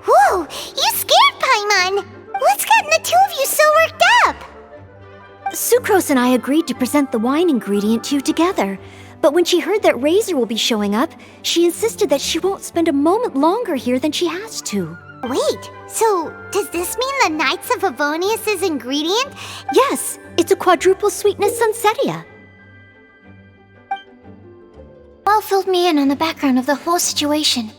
Whoa! You scared Paimon! What's gotten the two of you so worked up? Sucrose and I agreed to present the wine ingredient to you together. But when she heard that Razor will be showing up, she insisted that she won't spend a moment longer here than she has to. Wait, so does this mean the Knights of Favonius' ingredient? Yes, it's a quadruple sweetness Sunsetia. Well filled me in on the background of the whole situation.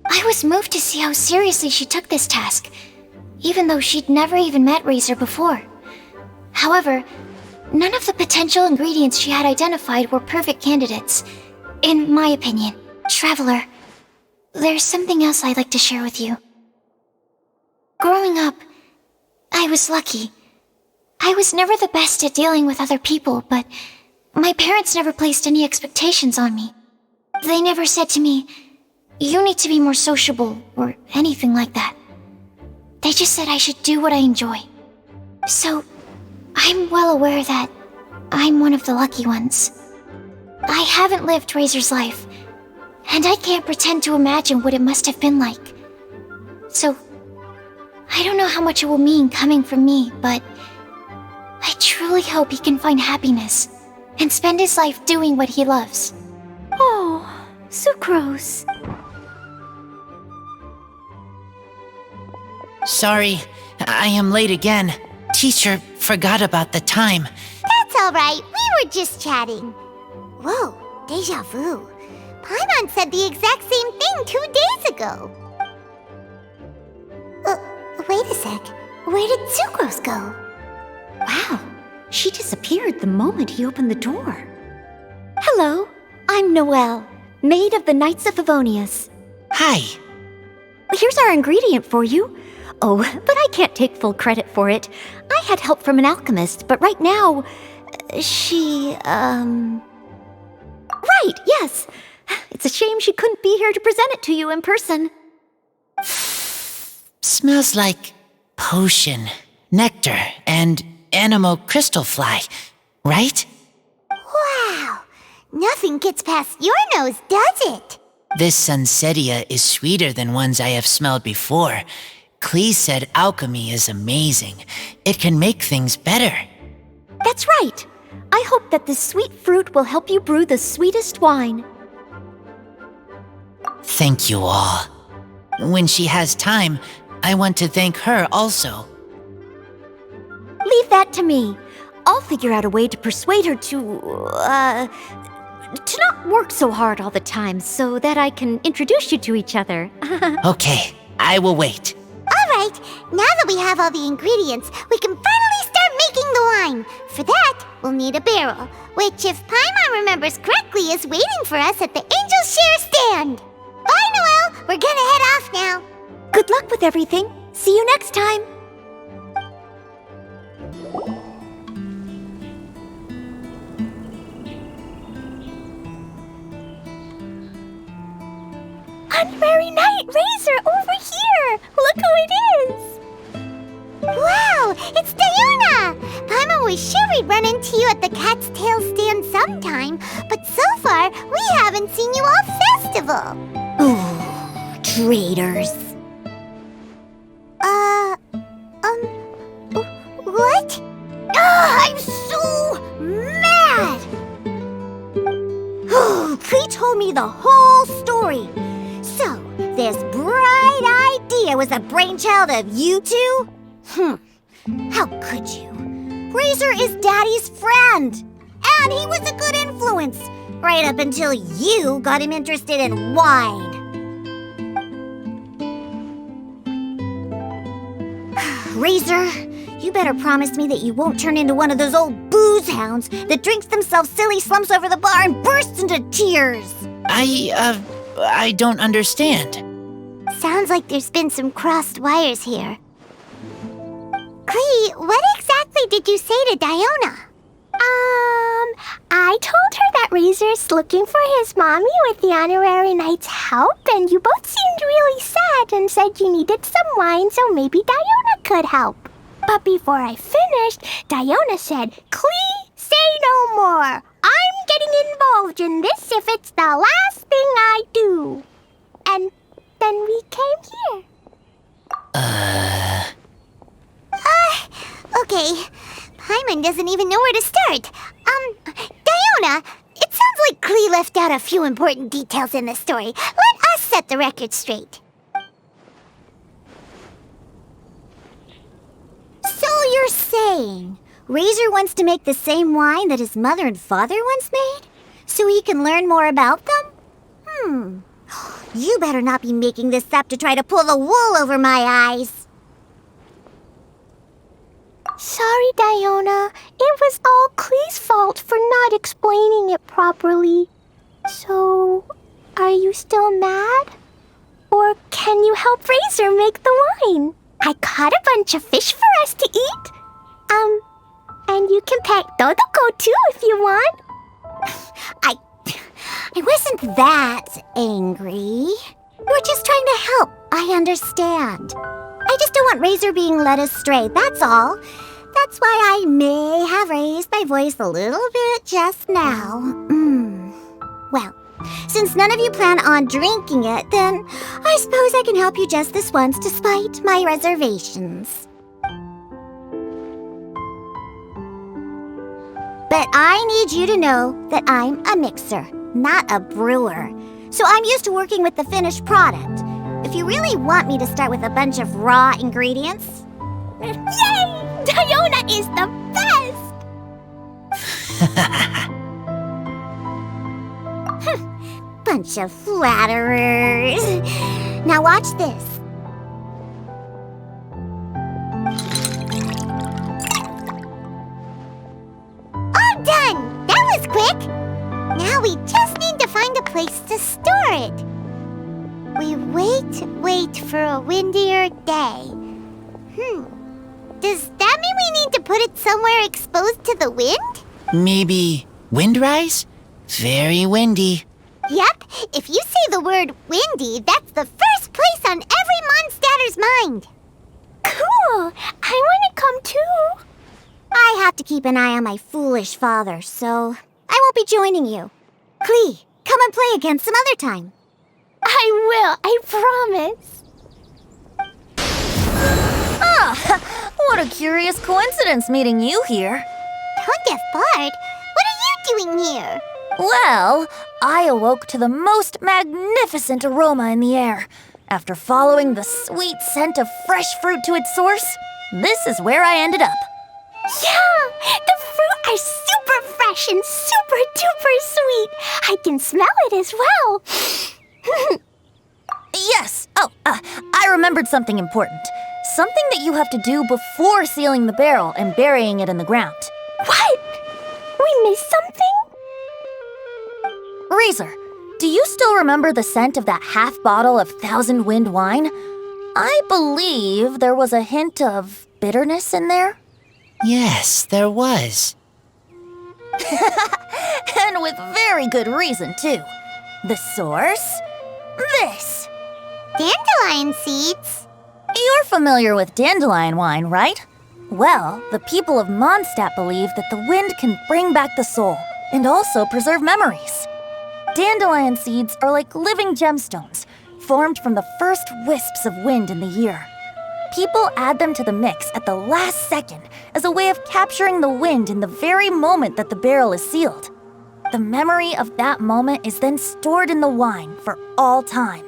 I was moved to see how seriously she took this task, even though she'd never even met Razor before. However, none of the potential ingredients she had identified were perfect candidates, in my opinion. Traveler, there's something else I'd like to share with you. Growing up, I was lucky. I was never the best at dealing with other people, but my parents never placed any expectations on me. They never said to me, "You need to be more sociable," or anything like that. They just said I should do what I enjoy. So, I'm well aware that I'm one of the lucky ones. I haven't lived Razor's life, and I can't pretend to imagine what it must have been like. So, I don't know how much it will mean coming from me, but I truly hope he can find happiness and spend his life doing what he loves. Oh, Sucrose. Sorry, I am late again. Teacher forgot about the time. That's alright, we were just chatting. Whoa, deja vu. Paimon said the exact same thing 2 days ago. Wait a sec. Where did Sucrose go? Wow, she disappeared the moment he opened the door. Hello, I'm Noelle, maid of the Knights of Favonius. Hi. Here's our ingredient for you. Oh, but I can't take full credit for it. I had help from an alchemist, but right now, Right, yes. It's a shame she couldn't be here to present it to you in person. Smells like potion, nectar, and animal crystal fly, right? Wow! Nothing gets past your nose, does it? This Sunsetia is sweeter than ones I have smelled before. Clee said alchemy is amazing. It can make things better. That's right. I hope that this sweet fruit will help you brew the sweetest wine. Thank you all. When she has time, I want to thank her also. Leave that to me. I'll figure out a way to persuade her to not work so hard all the time so that I can introduce you to each other. Okay, I will wait. Alright, now that we have all the ingredients, we can finally start making the wine. For that, we'll need a barrel, which, if Paimon remembers correctly, is waiting for us at the Angel Share stand. Bye, Noelle! We're gonna head off now. Good luck with everything. See you next time. Honorary Knight Razor, over here! Look who it is! Wow, it's Diona! Paimon was sure we'd run into you at the Cat's Tail stand sometime, but so far, we haven't seen you all festival. Oh, traitors. What? I'm so mad! Clee told me the whole story. So, this bright idea was a brainchild of you two? How could you? Razor is Daddy's friend. And he was a good influence. Right up until you got him interested in wine. Razor, you better promise me that you won't turn into one of those old booze hounds that drinks themselves silly, slumps over the bar, and bursts into tears. I don't understand. Sounds like there's been some crossed wires here. Clee, what exactly did you say to Diona? I told her that Razor's looking for his mommy with the Honorary Knight's help, and you both seemed really sad and said you needed some wine, so maybe Diona could help. But before I finished, Diona said, "Clee, say no more. I'm getting involved in this if it's the last thing I do." Okay, Paimon doesn't even know where to start. Diona, it sounds like Klee left out a few important details in the story. Let us set the record straight. So you're saying Razor wants to make the same wine that his mother and father once made? So he can learn more about them? You better not be making this up to try to pull the wool over my eyes. Sorry, Diona. It was all Klee's fault for not explaining it properly. So, are you still mad? Or can you help Razor make the wine? I caught a bunch of fish for us to eat. And you can pet Dodoko too if you want. I wasn't that angry. We're just trying to help. I understand. I just don't want Razor being led astray, that's all. That's why I may have raised my voice a little bit just now. Well, since none of you plan on drinking it, then I suppose I can help you just this once despite my reservations. But I need you to know that I'm a mixer, not a brewer. So I'm used to working with the finished product. If you really want me to start with a bunch of raw ingredients... Yay! Diona is the best! Bunch of flatterers. Now watch this. All done! That was quick! Now we just need to find a place to store it. We wait for a windier day. Does that mean we need to put it somewhere exposed to the wind? Maybe windrise? Very windy. Yep, if you say the word windy, that's the first place on every Mondstatter's mind. Cool! I want to come too. I have to keep an eye on my foolish father, so I won't be joining you. Klee, come and play again some other time. I will, I promise. What a curious coincidence meeting you here. Don't get bored. What are you doing here? Well, I awoke to the most magnificent aroma in the air. After following the sweet scent of fresh fruit to its source, this is where I ended up. Yeah, the fruit are super fresh and super duper sweet. I can smell it as well. Yes. I remembered something important. Something that you have to do before sealing the barrel and burying it in the ground. What? We missed something? Razor, do you still remember the scent of that half bottle of Thousand Wind wine? I believe there was a hint of bitterness in there. Yes, there was. And with very good reason, too. The source? This. Dandelion seeds. You're familiar with dandelion wine, right? Well, the people of Mondstadt believe that the wind can bring back the soul and also preserve memories. Dandelion seeds are like living gemstones, formed from the first wisps of wind in the year. People add them to the mix at the last second as a way of capturing the wind in the very moment that the barrel is sealed. The memory of that moment is then stored in the wine for all time.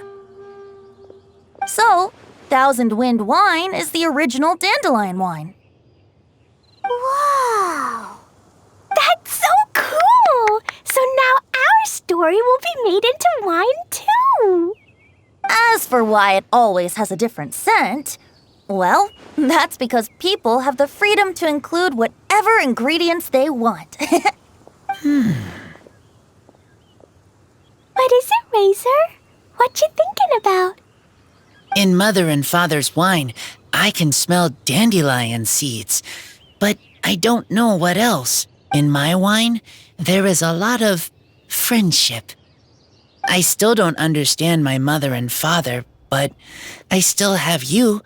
So, Thousand Wind wine is the original dandelion wine. Wow. That's so cool! So now our story will be made into wine too. As for why it always has a different scent, well, that's because people have the freedom to include whatever ingredients they want. What is it, Razor? What you thinking about? In Mother and Father's wine, I can smell dandelion seeds, but I don't know what else. In my wine, there is a lot of friendship. I still don't understand my mother and father, but I still have you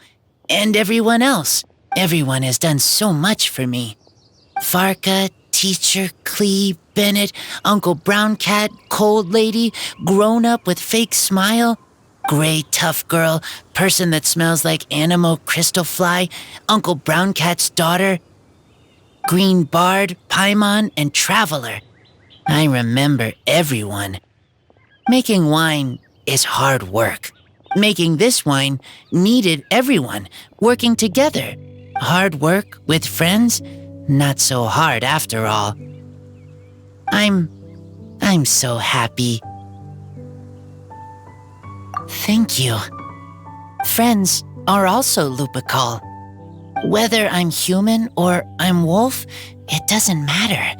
and everyone else. Everyone has done so much for me. Farka, Teacher, Klee, Bennett, Uncle Brown Cat, Cold Lady, Grown Up with Fake Smile, Gray Tough Girl, Person that Smells like Animo Crystal Fly, Uncle Brown Cat's Daughter, Green Bard, Paimon, and Traveler. I remember everyone. Making wine is hard work. Making this wine needed everyone working together. Hard work with friends, not so hard after all. I'm so happy. Thank you. Friends are also Lupical. Whether I'm human or I'm wolf, it doesn't matter.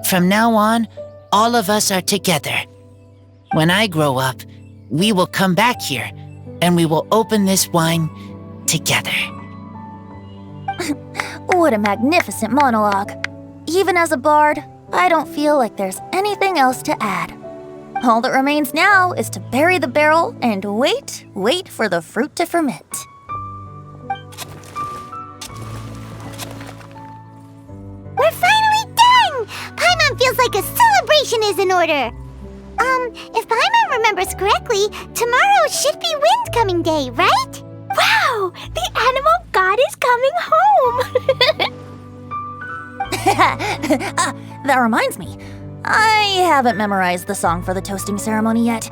From now on, all of us are together. When I grow up, we will come back here and we will open this wine together. What a magnificent monologue. Even as a bard, I don't feel like there's anything else to add. All that remains now is to bury the barrel and wait for the fruit to ferment. We're finally done! Paimon feels like a celebration is in order. If Paimon remembers correctly, tomorrow should be Wind Coming Day, right? Wow! The animal god is coming home! That reminds me. I haven't memorized the song for the toasting ceremony yet.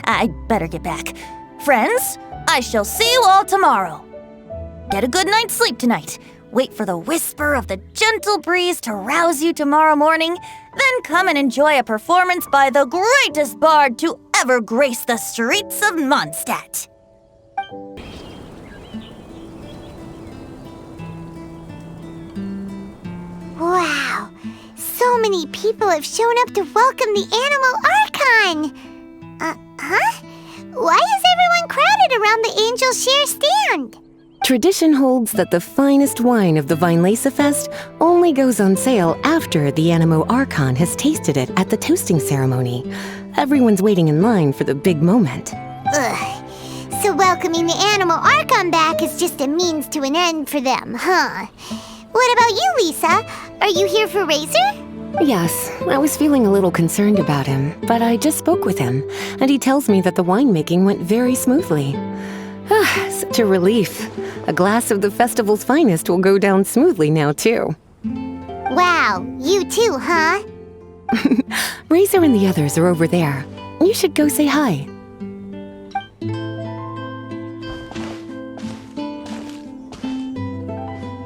I'd better get back. Friends, I shall see you all tomorrow. Get a good night's sleep tonight. Wait for the whisper of the gentle breeze to rouse you tomorrow morning. Then come and enjoy a performance by the greatest bard to ever grace the streets of Mondstadt. Wow! So many people have shown up to welcome the Animal Archon! Why is everyone crowded around the Angel Share stand? Tradition holds that the finest wine of the Vinelesa Fest only goes on sale after the Animo Archon has tasted it at the toasting ceremony. Everyone's waiting in line for the big moment. Ugh. So welcoming the Animal Archon back is just a means to an end for them, huh? What about you, Lisa? Are you here for Razor? Yes, I was feeling a little concerned about him, but I just spoke with him, and he tells me that the winemaking went very smoothly. Such a relief. A glass of the festival's finest will go down smoothly now, too. Wow, you too, huh? Razor and the others are over there. You should go say hi.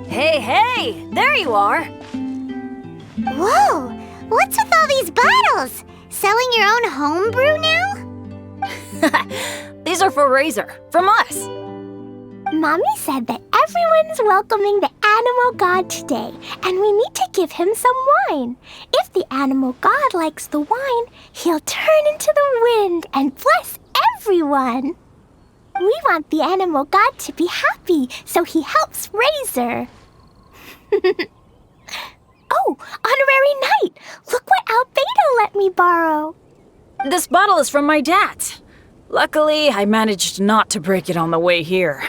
Hey, there you are. Whoa! What's with all these bottles? Selling your own homebrew now? These are for Razor, from us. Mommy said that everyone's welcoming the animal god today, and we need to give him some wine. If the animal god likes the wine, he'll turn into the wind and bless everyone. We want the animal god to be happy, so he helps Razor. Oh, honorary knight! Look what Albedo let me borrow. This bottle is from my dad. Luckily, I managed not to break it on the way here.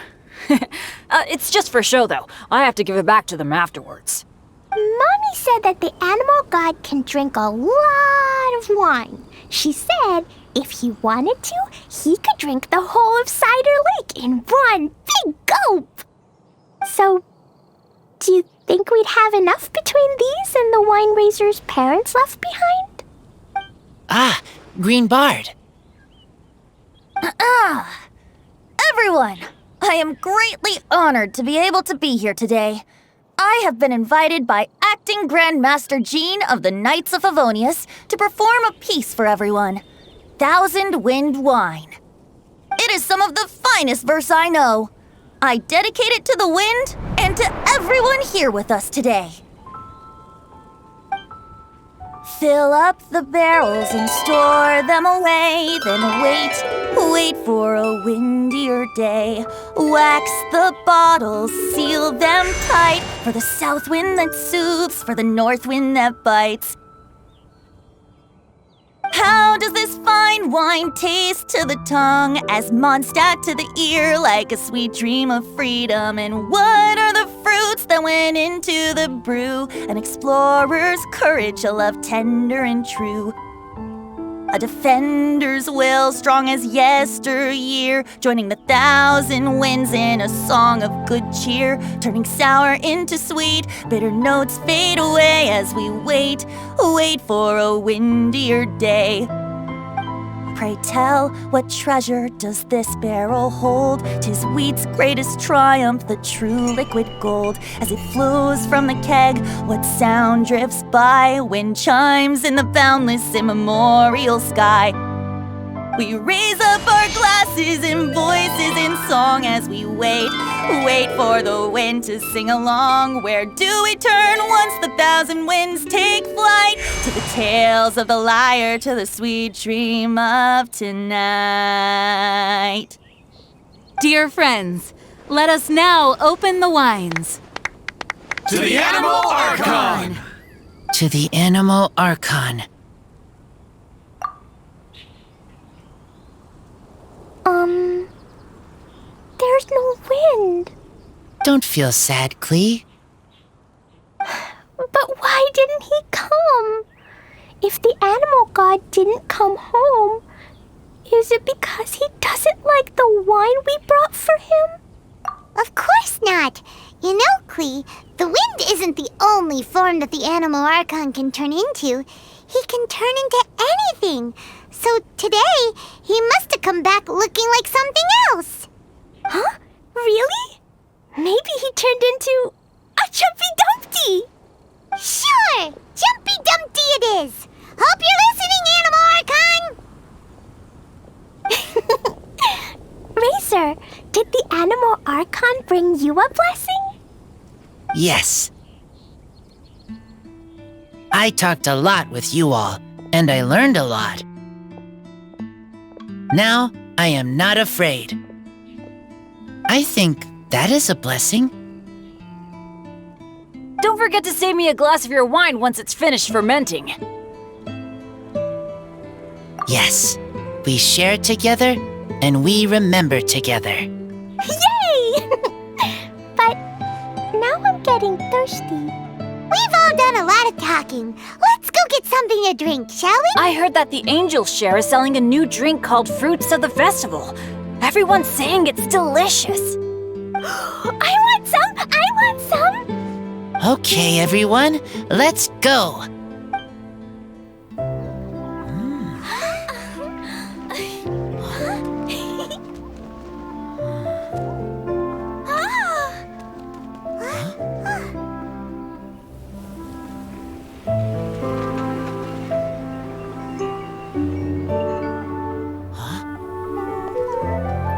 It's just for show, though. I have to give it back to them afterwards. Mommy said that the animal god can drink a lot of wine. She said if he wanted to, he could drink the whole of Cider Lake in one big gulp. So, do you think we'd have enough between these and the wine Razor's parents left behind? Ah, Green Bard. Everyone, I am greatly honored to be able to be here today. I have been invited by Acting Grand Master Jean of the Knights of Favonius to perform a piece for everyone. Thousand Wind Wine. It is some of the finest verse I know. I dedicate it to the wind and to everyone here with us today. Fill up the barrels and store them away, then wait for a windier day. Wax the bottles, seal them tight, for the south wind that soothes, for the north wind that bites. How does this fine wine taste to the tongue, as Mondstadt to the ear, like a sweet dream of freedom? And what are the fruits that went into the brew? An explorer's courage, a love tender and true. A defender's will, strong as yesteryear, joining the thousand winds in a song of good cheer, turning sour into sweet, bitter notes fade away as we wait for a windier day. Pray tell, what treasure does this barrel hold? 'Tis wheat's greatest triumph, the true liquid gold. As it flows from the keg, what sound drifts by? Wind chimes in the boundless immemorial sky. We raise up our glasses and voices in song as we wait for the wind to sing along. Where do we turn once the thousand winds take flight? To the tales of the lyre, to the sweet dream of tonight. Dear friends, let us now open the wines. To the Animal Archon! To the Animal Archon. There's no wind. Don't feel sad, Klee. But why didn't he come? If the animal god didn't come home, is it because he doesn't like the wine we brought for him? Of course not. You know, Klee, the wind isn't the only form that the Animal Archon can turn into. He can turn into anything. So today, he must have come back looking like something else. Huh? Really? Maybe he turned into a Jumpy Dumpty. Sure! Jumpy Dumpty it is! Hope you're listening, Animal Archon! Razor, did the Animal Archon bring you a blessing? Yes. I talked a lot with you all, and I learned a lot. Now, I am not afraid. I think that is a blessing. Don't forget to save me a glass of your wine once it's finished fermenting. Yes, we share together, and we remember together. Yay! But now I'm getting thirsty. We've all done a lot of talking. Let's go get something to drink, shall we? I heard that the Angel's Share is selling a new drink called Fruits of the Festival. Everyone's saying it's delicious. I want some! I want some! Okay, everyone, let's go.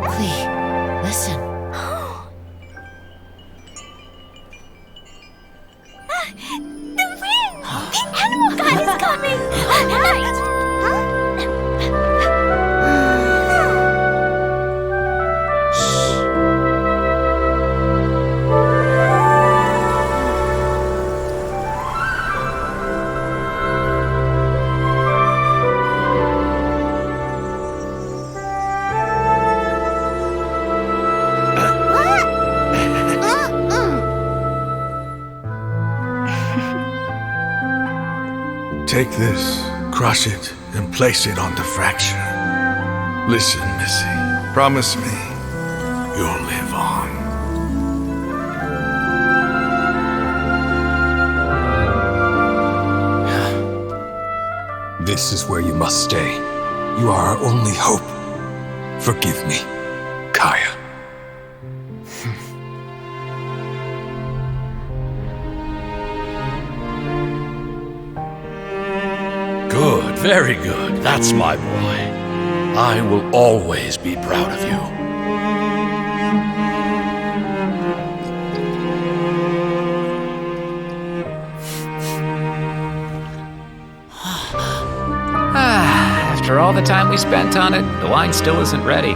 Klee, listen. The wind! The animal god is coming! Hurry! Take this, crush it, and place it on the fracture. Listen, Missy. Promise me you'll live on. This is where you must stay. You are our only hope. Forgive me, Kaya. Good, very good. That's my boy. I will always be proud of you. After all the time we spent on it, the wine still isn't ready.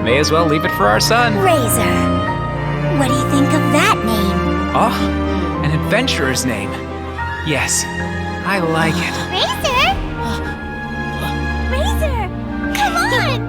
May as well leave it for our son. Razor, what do you think of that name? Oh, an adventurer's name. Yes, I like it. Razor? Razor, come on!